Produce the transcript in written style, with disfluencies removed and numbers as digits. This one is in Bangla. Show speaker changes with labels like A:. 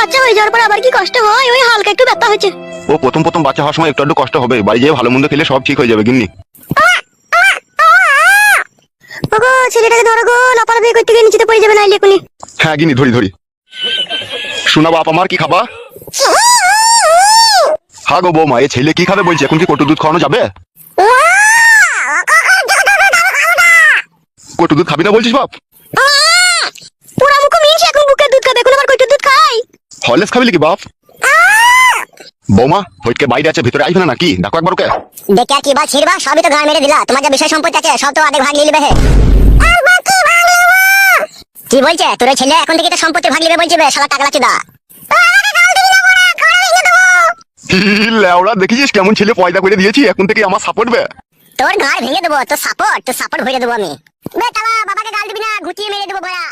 A: বাচ্চা হয়ে যাওয়ার পর আবার কি কষ্ট হয়, ওই হালকা একটু ব্যথা হয়েছে।
B: ও প্রথম প্রথম বাচ্চা হওয়ার সময় একটু একটু কষ্ট হবে, বাড়ি যেয়ে ভালো মন্দ খেলে সব ঠিক হয়ে যাবে গিন্নি।
A: ওগো ছেলেটাকে ধরো গো, লাফালাফি করতে গিয়ে নিচেতে পড়ে যাবে নাইলে এখনই।
B: হ্যাঁ গিন্নি ধরি ধরি। শোনা বাপ আমার, কি খাবা? হ্যাঁ গো বৌমা, এ ছেলে কি খাবে বলছে, এখন কি কটু দুধ খাওয়ানো যাবে? কটু দুধ খাবি না বলছিস বাপ?
A: পুরা মুখ মিনছে, এখন বুকের দুধ খাবে, এখন আবার কইটু দুধ খাই?
B: হরলিক্স খাবি নাকি বাপ? বৌমা হইটকে বাইরে আছে, ভিতরে আইবে না নাকি? দেখো একবার ওকে।
C: দেখে কি বা ছিড়বা, সবই তো গান মেরে দিলা। তোমার যা বিষয় সম্পত্তি আছে সব তো অর্ধেক ভাগ নিয়ে নিবে। কি বলছে তোর ওই ছেলে, এখন থেকে তো সম্পত্তি ভাগ নিবে বলছে, শালা টাকলা চুদা।
B: লেওড়া দেখেছিস কেমন ছেলে পয়দা করে দিয়েছি, এখন থেকে আমার সাপোর্ট বে।
C: তোর ঘাড় ভেঙে দেবো, তোর সাপোর্ট, তোর সাপোর্ট ভরে দেবো আমি। বে তালা, বাবাকে গাল দিবি না, ঘুটিয়ে মেরে দেবো বড়া।